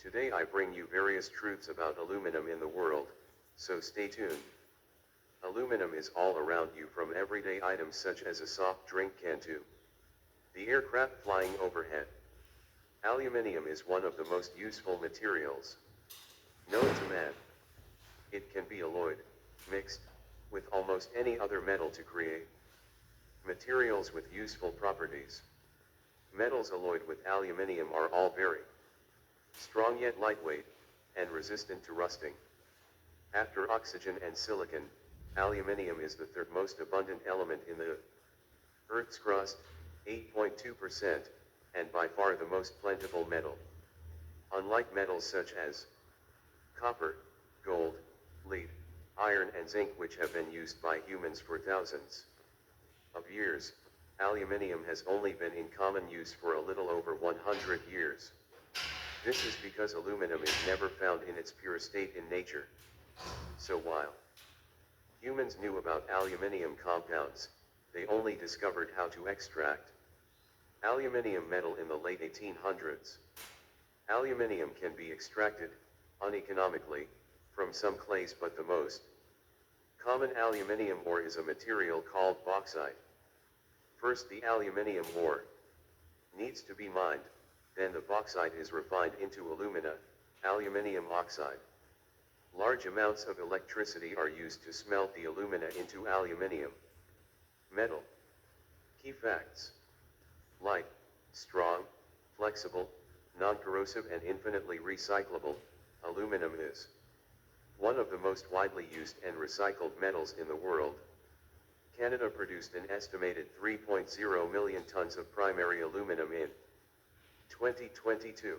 Today I bring you various truths about aluminum in the world, so stay tuned. Aluminum is all around you, from everyday items such as a soft drink can to the aircraft flying overhead. Aluminium is one of the most useful materials known to man. It can be alloyed, mixed, with almost any other metal to create materials with useful properties. Metals alloyed with aluminium are all very strong yet lightweight, and resistant to rusting. After oxygen and silicon, aluminium is the third most abundant element in the Earth's crust, 8.2%, and by far the most plentiful metal. Unlike metals such as copper, gold, lead, iron and zinc, which have been used by humans for thousands of years, aluminium has only been in common use for a little over 100 years. This is because aluminum is never found in its pure state in nature. So while humans knew about aluminium compounds, they only discovered how to extract aluminium metal in the late 1800s. Aluminium can be extracted, uneconomically, from some clays, but the most common aluminium ore is a material called bauxite. First, the aluminium ore needs to be mined, then the bauxite is refined into alumina, aluminium oxide. Large amounts of electricity are used to smelt the alumina into aluminium metal. Key facts: light, strong, flexible, non-corrosive and infinitely recyclable. Aluminum is one of the most widely used and recycled metals in the world. Canada produced an estimated 3.0 million tons of primary aluminum in 2022.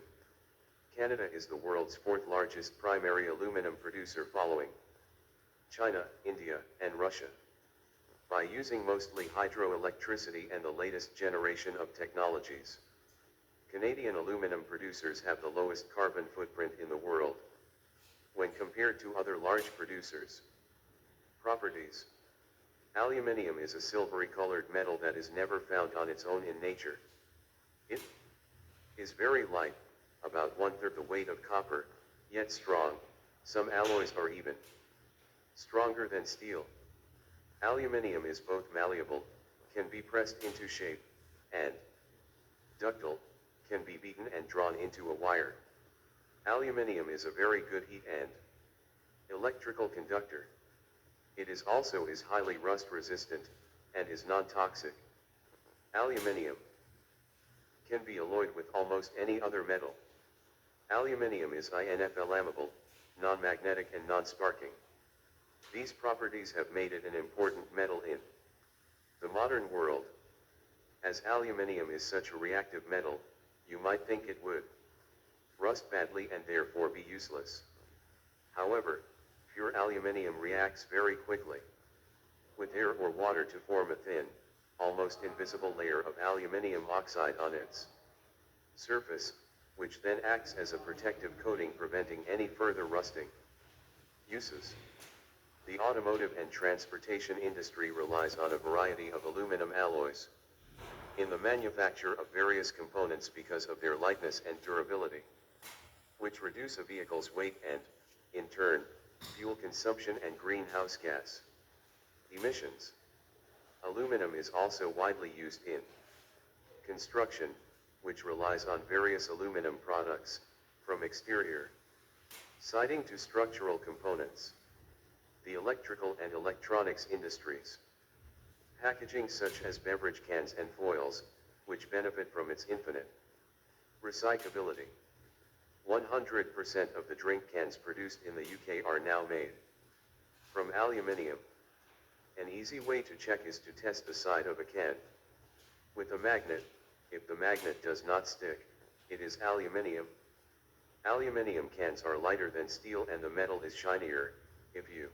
Canada is the world's fourth largest primary aluminum producer, following China, India, and Russia. By using mostly hydroelectricity and the latest generation of technologies, Canadian aluminum producers have the lowest carbon footprint in the world when compared to other large producers. Properties: aluminium is a silvery colored metal that is never found on its own in nature. It is very light, about one-third the weight of copper, yet strong. Some alloys are even stronger than steel. Aluminium is both malleable, can be pressed into shape, and ductile, can be beaten and drawn into a wire. Aluminium is a very good heat and electrical conductor. It is also highly rust resistant, and is non-toxic. Aluminium can be alloyed with almost any other metal. Aluminium is inflammable, non-magnetic and non-sparking. These properties have made it an important metal in the modern world. As aluminium is such a reactive metal, you might think it would rust badly and therefore be useless. However, pure aluminium reacts very quickly with air or water to form a thin, almost invisible layer of aluminium oxide on its surface, which then acts as a protective coating, preventing any further rusting. Uses: the automotive and transportation industry relies on a variety of aluminum alloys in the manufacture of various components because of their lightness and durability, which reduce a vehicle's weight and, in turn, fuel consumption and greenhouse gas emissions. Aluminum is also widely used in construction, which relies on various aluminum products, from exterior siding to structural components. The electrical and electronics industries. Packaging such as beverage cans and foils, which benefit from its infinite recyclability. 100% of the drink cans produced in the UK are now made from aluminium. An easy way to check is to test the side of a can with a magnet. If the magnet does not stick, it is aluminium. Aluminium cans are lighter than steel and the metal is shinier. If you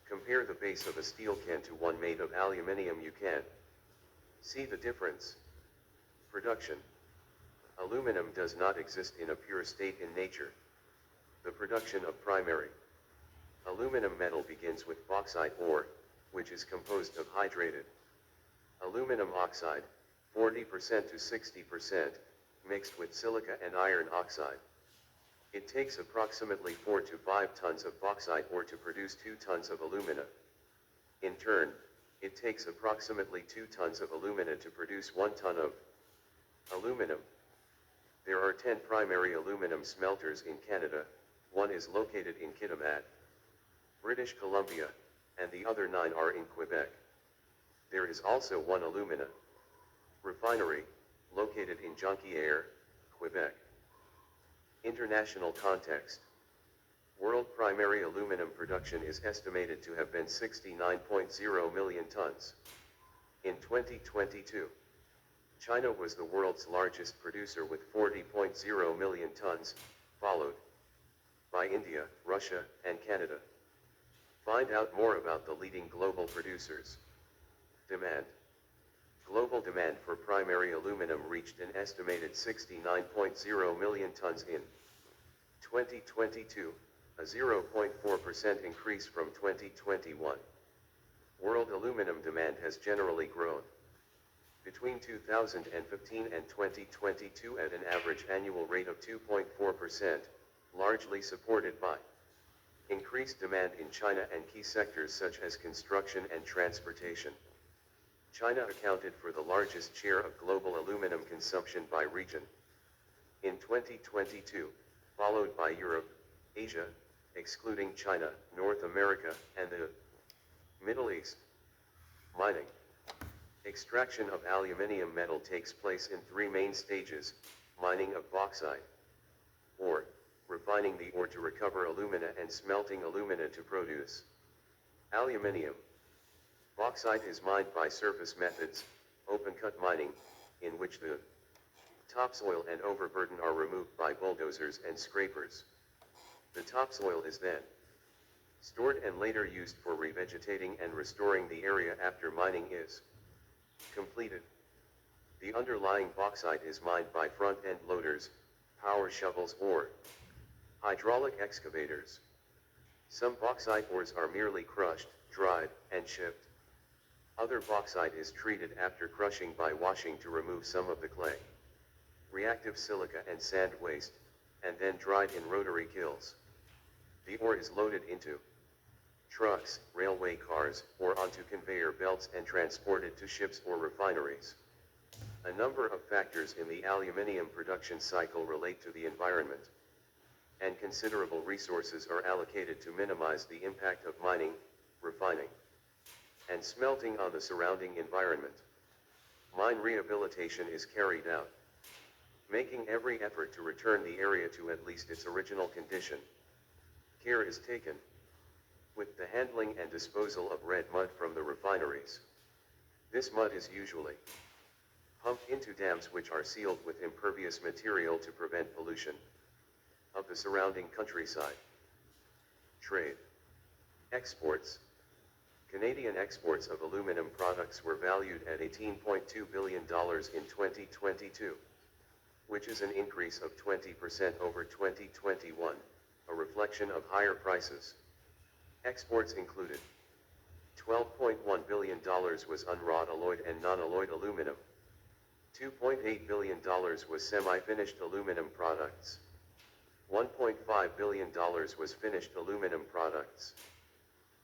compare the base of a steel can to one made of aluminium, you can see the difference. Production. Aluminum does not exist in a pure state in nature. The production of primary aluminum metal begins with bauxite ore, which is composed of hydrated aluminum oxide, 40% to 60%, mixed with silica and iron oxide. It takes approximately 4 to 5 tons of bauxite ore to produce 2 tons of alumina. In turn, it takes approximately 2 tons of alumina to produce 1 ton of aluminum. There are 10 primary aluminum smelters in Canada. One is located in Kitimat, British Columbia, and the other 9 are in Quebec. There is also one alumina refinery, located in Jonquière, Quebec. International context. World primary aluminum production is estimated to have been 69.0 million tons. In 2022, China was the world's largest producer with 40.0 million tons, followed by India, Russia, and Canada. Find out more about the leading global producers. Demand. Global demand for primary aluminum reached an estimated 69.0 million tons in 2022, a 0.4% increase from 2021. World aluminum demand has generally grown between 2015 and 2022 at an average annual rate of 2.4%, largely supported by increased demand in China and key sectors such as construction and transportation. China accounted for the largest share of global aluminum consumption by region in 2022, followed by Europe, Asia, excluding China, North America, and the Middle East. Mining. Extraction of aluminium metal takes place in 3 main stages: mining of bauxite ore, refining the ore to recover alumina, and smelting alumina to produce aluminium. Bauxite is mined by surface methods, open-cut mining, in which the topsoil and overburden are removed by bulldozers and scrapers. The topsoil is then stored and later used for revegetating and restoring the area after mining is completed. The underlying bauxite is mined by front-end loaders, power shovels, or hydraulic excavators. Some bauxite ores are merely crushed, dried, and shipped. Other bauxite is treated after crushing by washing to remove some of the clay, reactive silica and sand waste, and then dried in rotary kilns. The ore is loaded into trucks, railway cars, or onto conveyor belts and transported to ships or refineries. A number of factors in the aluminium production cycle relate to the environment, and considerable resources are allocated to minimize the impact of mining, refining, and smelting on the surrounding environment. Mine rehabilitation is carried out, making every effort to return the area to at least its original condition. Care is taken with the handling and disposal of red mud from the refineries. This mud is usually pumped into dams which are sealed with impervious material to prevent pollution of the surrounding countryside. Trade. Exports. Canadian exports of aluminum products were valued at $18.2 billion in 2022, which is an increase of 20% over 2021, a reflection of higher prices. Exports included $12.1 billion was unwrought alloyed and non-alloyed aluminum. $2.8 billion was semi-finished aluminum products. $1.5 billion was finished aluminum products.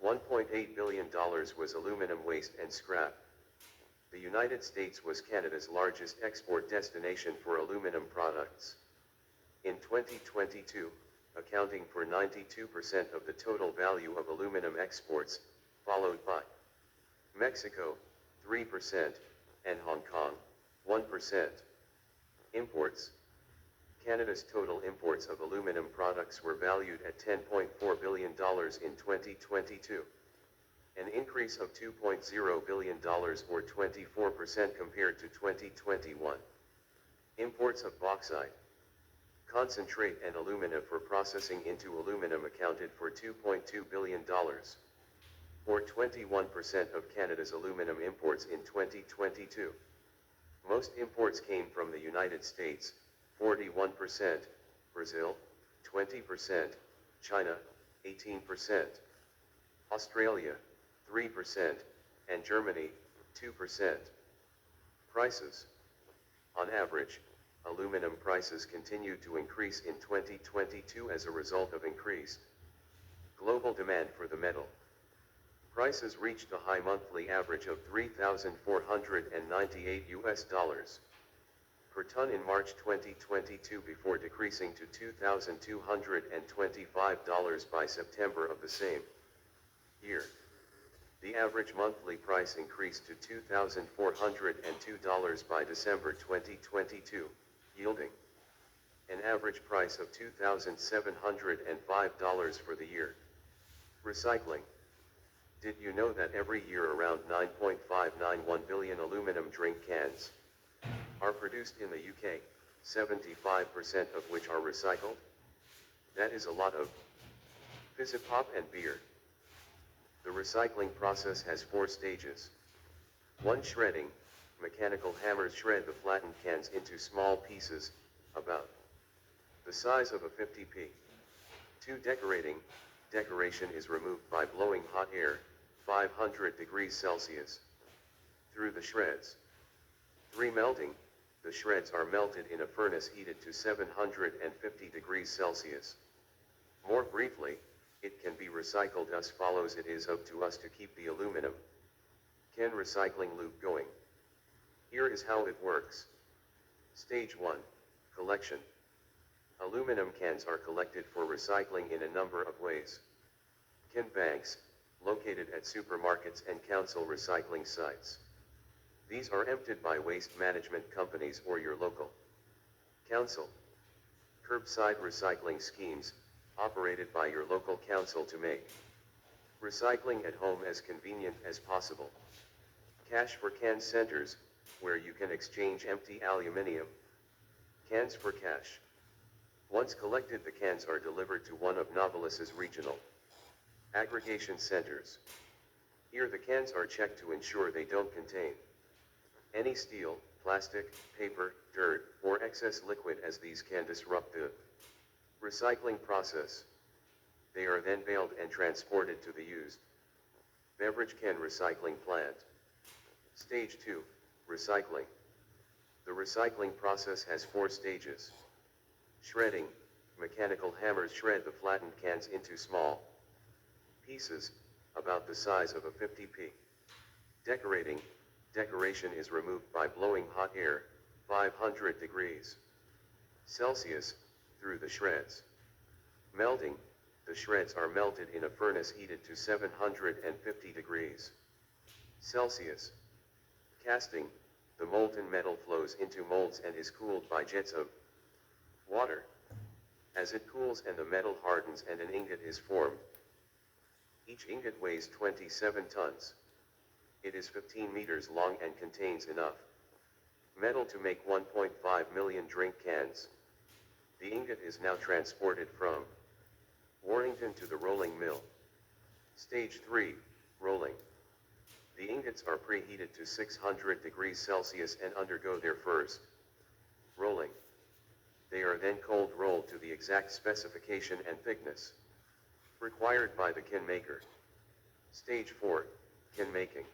$1.8 billion was aluminum waste and scrap. The United States was Canada's largest export destination for aluminum products. In 2022, accounting for 92% of the total value of aluminum exports, followed by Mexico, 3%, and Hong Kong, 1%. Imports. Canada's total imports of aluminum products were valued at $10.4 billion in 2022, an increase of $2.0 billion or 24% compared to 2021. Imports of bauxite, concentrate and alumina for processing into aluminum accounted for $2.2 billion, or 21% of Canada's aluminum imports in 2022. Most imports came from the United States, 41%, Brazil, 20%, China, 18%, Australia, 3%, and Germany, 2%. Prices. On average, aluminum prices continued to increase in 2022 as a result of increased global demand for the metal. Prices reached a high monthly average of $3,498 per ton in March 2022 before decreasing to $2,225 by September of the same year. The average monthly price increased to $2,402 by December 2022, yielding an average price of $2,705 for the year. Recycling. Did you know that every year around 9.591 billion aluminum drink cans are produced in the UK, 75% of which are recycled? That is a lot of fizz pop and beer. The recycling process has 4 stages. 1. Shredding. Mechanical hammers shred the flattened cans into small pieces, about the size of a 50p. 2. Decorating. Decoration is removed by blowing hot air, 500 degrees Celsius, through the shreds. 3. Melting. The shreds are melted in a furnace heated to 750 degrees Celsius. More briefly, it can be recycled as follows. It is up to us to keep the aluminum can recycling loop going. Here is how it works. Stage 1. Collection. Aluminum cans are collected for recycling in a number of ways. Can banks, located at supermarkets and council recycling sites. These are emptied by waste management companies or your local council. Curbside recycling schemes, operated by your local council to make recycling at home as convenient as possible. Cash for can centers, where you can exchange empty aluminum cans for cash. Once collected, the cans are delivered to one of Novelis's regional aggregation centers. Here the cans are checked to ensure they don't contain any steel, plastic, paper, dirt, or excess liquid, as these can disrupt the recycling process. They are then baled and transported to the used beverage can recycling plant. Stage 2, Recycling. The recycling process has 4 stages. Shredding. Mechanical hammers shred the flattened cans into small pieces, about the size of a 50p. Decorating. Decoration is removed by blowing hot air, 500 degrees Celsius, through the shreds. Melting. The shreds are melted in a furnace heated to 750 degrees Celsius. Casting. The molten metal flows into molds and is cooled by jets of water. As it cools and the metal hardens and an ingot is formed. Each ingot weighs 27 tons. It is 15 meters long and contains enough metal to make 1.5 million drink cans. The ingot is now transported from Warrington to the rolling mill. Stage 3, Rolling. The ingots are preheated to 600 degrees Celsius and undergo their first rolling. They are then cold rolled to the exact specification and thickness required by the can maker. Stage 4, Can making.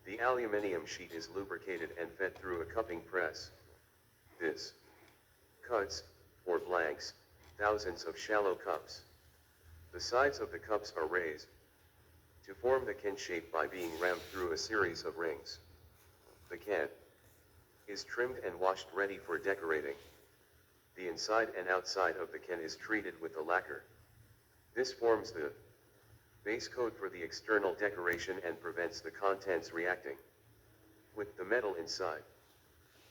The aluminum sheet is lubricated and fed through a cupping press. This cuts, or blanks, thousands of shallow cups. The sides of the cups are raised to form the can shape by being rammed through a series of rings. The can is trimmed and washed ready for decorating. The inside and outside of the can is treated with a lacquer. This forms the base coat for the external decoration and prevents the contents reacting with the metal inside.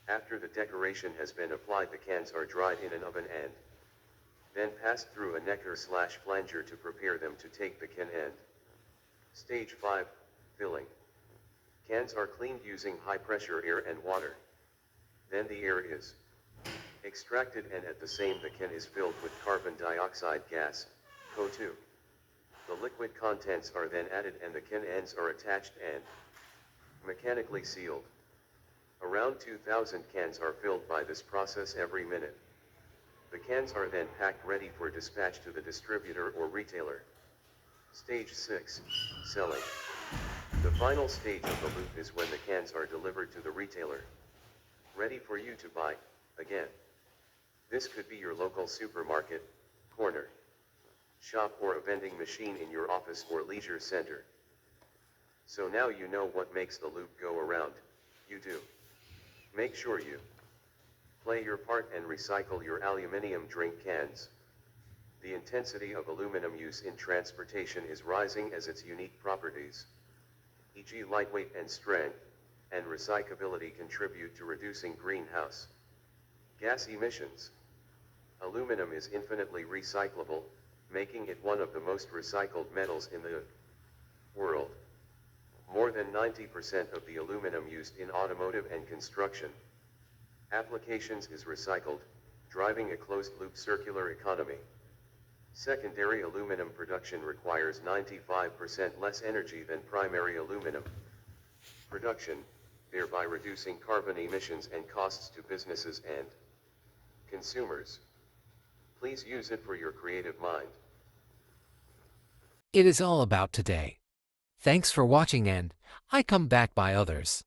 After the decoration has been applied, the cans are dried in an oven and then passed through a necker/flanger to prepare them to take the can end. Stage 5, Filling. Cans are cleaned using high-pressure air and water. Then the air is extracted and at the same the can is filled with carbon dioxide gas, CO2. The liquid contents are then added and the can ends are attached and mechanically sealed. Around 2,000 cans are filled by this process every minute. The cans are then packed ready for dispatch to the distributor or retailer. Stage 6, Selling. The final stage of the loop is when the cans are delivered to the retailer, ready for you to buy. Again, this could be your local supermarket, corner shop, or a vending machine in your office or leisure center. So now you know what makes the loop go around. You do. Make sure you play your part and recycle your aluminum drink cans. The intensity of aluminum use in transportation is rising as its unique properties, e.g. lightweight and strength, and recyclability contribute to reducing greenhouse gas emissions. Aluminum is infinitely recyclable, making it one of the most recycled metals in the world. More than 90% of the aluminum used in automotive and construction applications is recycled, driving a closed-loop circular economy. Secondary aluminum production requires 95% less energy than primary aluminum production, thereby reducing carbon emissions and costs to businesses and consumers. Please use it for your creative mind. It is all about today. Thanks for watching, and I come back by others.